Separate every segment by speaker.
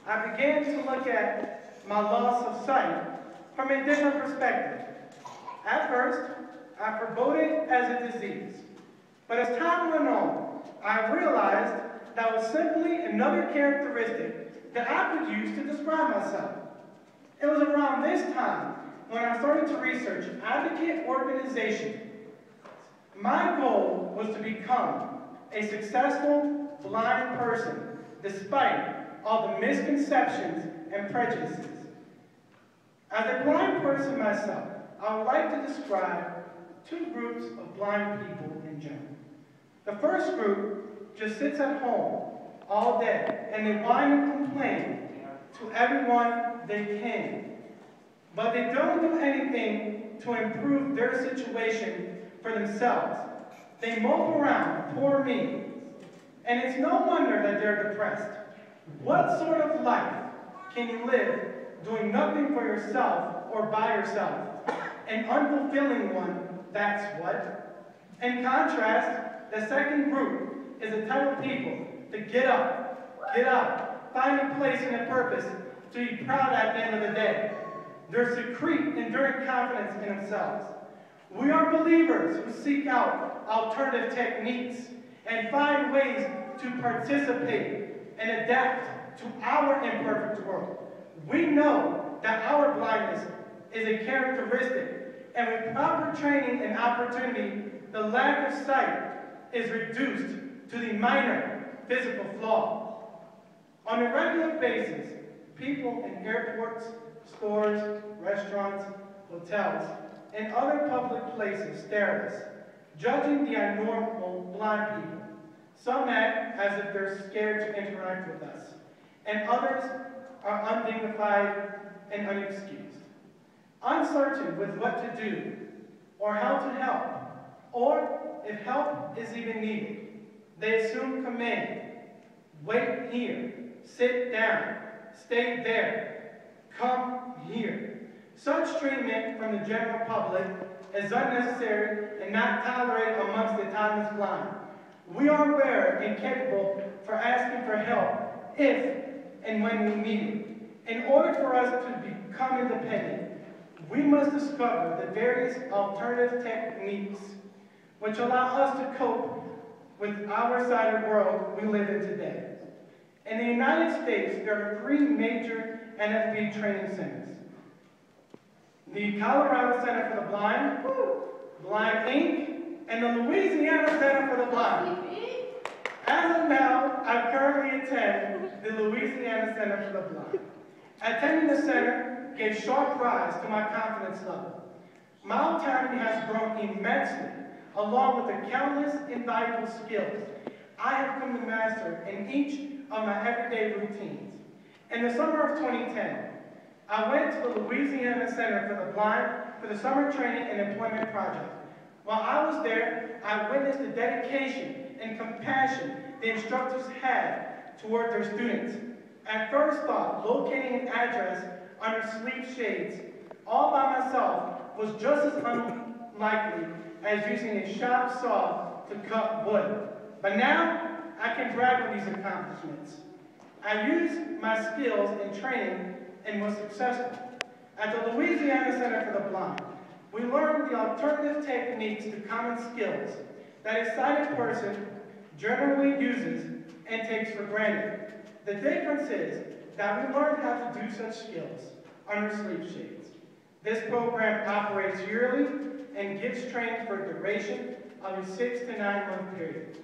Speaker 1: I began to look at my loss of sight from a different perspective. At first, I foreboded it as a disease. But as time went on, I realized that was simply another characteristic that I could use to describe myself. It was around this time when I started to research advocate organizations. My goal was to become a successful blind person despite all the misconceptions and prejudices. As a blind person myself, I would like to describe two groups of blind people in general. The first group just sits at home all day and they whine and complain to everyone they can. But they don't do anything to improve their situation for themselves. They mope around, poor me. And it's no wonder that they're depressed. What sort of life can you live doing nothing for yourself or by yourself? An unfulfilling one, that's what. In contrast, the second group is the type of people that get up, find a place and a purpose to be proud at the end of the day. Their secret, enduring confidence in themselves. We are believers who seek out alternative techniques and find ways to participate and adapt to our imperfect world. We know that our blindness is a characteristic, and with proper training and opportunity, the lack of sight is reduced to the minor physical flaw. On a regular basis, people in airports, stores, restaurants, hotels, and other public places stare at us, judging the abnormal blind people. Some act as if they're scared to interact with us, and others are undignified and unexcused, uncertain with what to do, or how to help, or if help is even needed. They assume command. Wait here, sit down, stay there, come here. Such treatment from the general public is unnecessary and not tolerated amongst the timeless blind. We are aware and capable for asking for help if and when we need it. In order for us to become independent, we must discover the various alternative techniques which allow us to cope with our side of the world we live in today. In the United States, there are 3 major NFB training centers. The Colorado Center for the Blind, Blind Inc., and the Louisiana Center for the Blind. As of now, I currently attend the Louisiana Center for the Blind. Attending the center gave sharp rise to my confidence level. My autonomy has grown immensely, along with the countless invaluable skills I have come to master in each of my everyday routines. In the summer of 2010, I went to the Louisiana Center for the Blind for the Summer Training and Employment Project. While I was there, I witnessed the dedication and compassion the instructors had toward their students. At first thought, locating an address under sleeve shades all by myself was just as unlikely as using a shop saw to cut wood. But now, I can brag on these accomplishments. I used my skills in training and was successful. At the Louisiana Center for the Blind, we learned the alternative techniques to common skills that a sighted person generally uses and takes for granted. The difference is that we learn how to do such skills under sleeve shades. This program operates yearly and gives training for a duration of a 6 to 9 month period.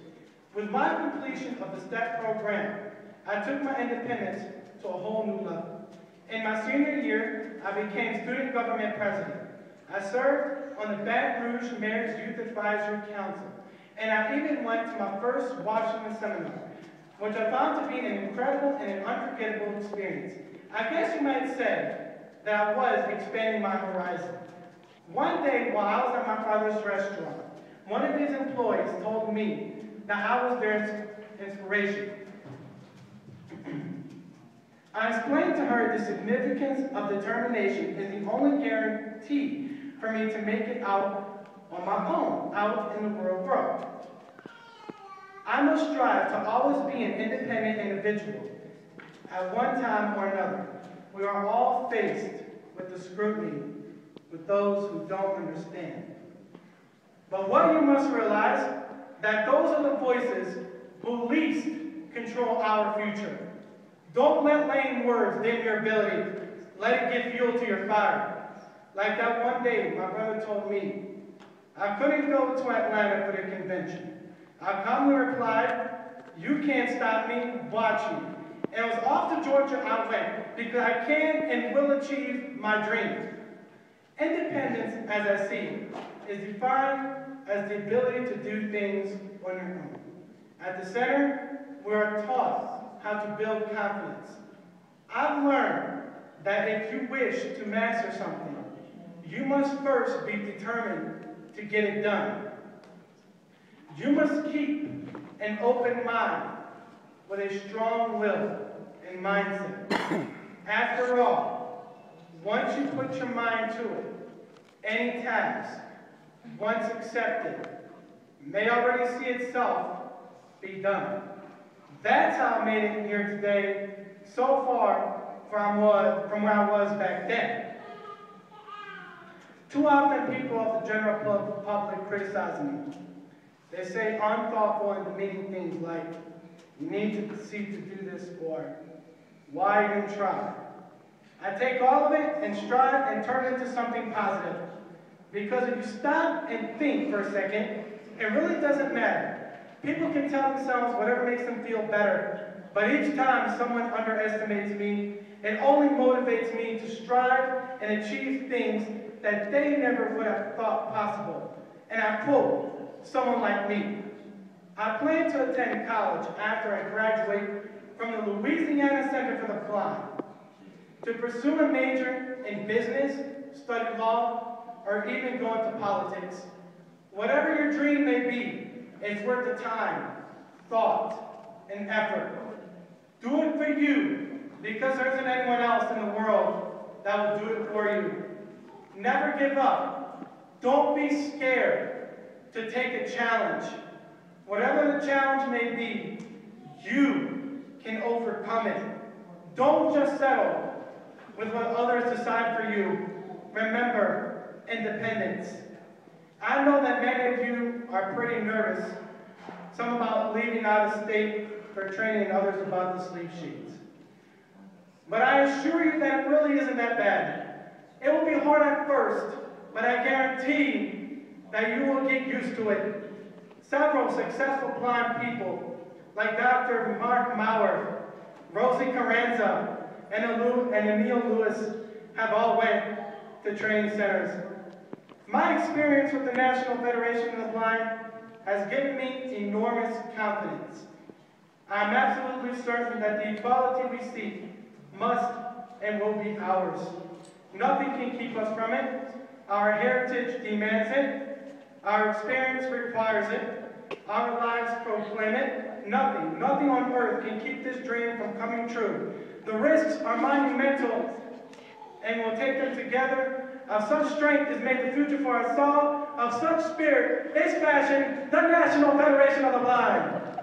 Speaker 1: With my completion of the STEP program, I took my independence to a whole new level. In my senior year, I became student government president. I served on the Baton Rouge Mayor's Youth Advisory Council, and I even went to my first Washington seminar, which I found to be an incredible and an unforgettable experience. I guess you might say that I was expanding my horizon. One day, while I was at my father's restaurant, one of his employees told me that I was their inspiration. I explained to her the significance of determination is the only guarantee for me to make it out on my own, out in the real world. I must strive to always be an independent individual. at one time or another, we are all faced with the scrutiny with those who don't understand. But what you must realize, that those are the voices who least control our future. Don't let lame words dim your ability. Let it give fuel to your fire. Like that one day my brother told me, I couldn't go to Atlanta for the convention. I calmly replied, you can't stop me, watch me. And it was off to Georgia I went, because I can and will achieve my dream. Independence, as I see it, is defined as the ability to do things on your own. At the center, we are taught how to build confidence. I've learned that if you wish to master something, you must first be determined to get it done. You must keep an open mind with a strong will and mindset. After all, once you put your mind to it, any task, once accepted, may already see itself be done. That's how I made it here today, so far from where I was back then. Too often people of the general public criticize me. They say I'm thoughtful in demeaning things like, you need to seek to do this, or why even try? I take all of it and strive and turn it into something positive. Because if you stop and think for a second, it really doesn't matter. People can tell themselves whatever makes them feel better, but each time someone underestimates me, it only motivates me to strive and achieve things that they never would have thought possible. And I quote someone like me. I plan to attend college after I graduate from the Louisiana Center for the Blind, to pursue a major in business, study law, or even go into politics. Whatever your dream may be, it's worth the time, thought, and effort. Do it for you, because there isn't anyone else in the world that will do it for you. Never give up. Don't be scared to take a challenge. Whatever the challenge may be, you can overcome it. Don't just settle with what others decide for you. Remember, independence. I know that many of you are pretty nervous, some about leaving out of state for training and others about the sleep sheets. But I assure you that it really isn't that bad. It will be hard at first, but I guarantee that you will get used to it. Several successful blind people, like Dr. Mark Maurer, Rosie Carranza, and Emil Lewis, have all went to training centers. My experience with the National Federation of the Blind has given me enormous confidence. I'm absolutely certain that the equality we seek must and will be ours. Nothing can keep us from it. Our heritage demands it. Our experience requires it. Our lives proclaim it. Nothing on earth can keep this dream from coming true. The risks are monumental, and we'll take them together. Of such strength is made the future for us all. Of such spirit is fashioned the National Federation of the Blind.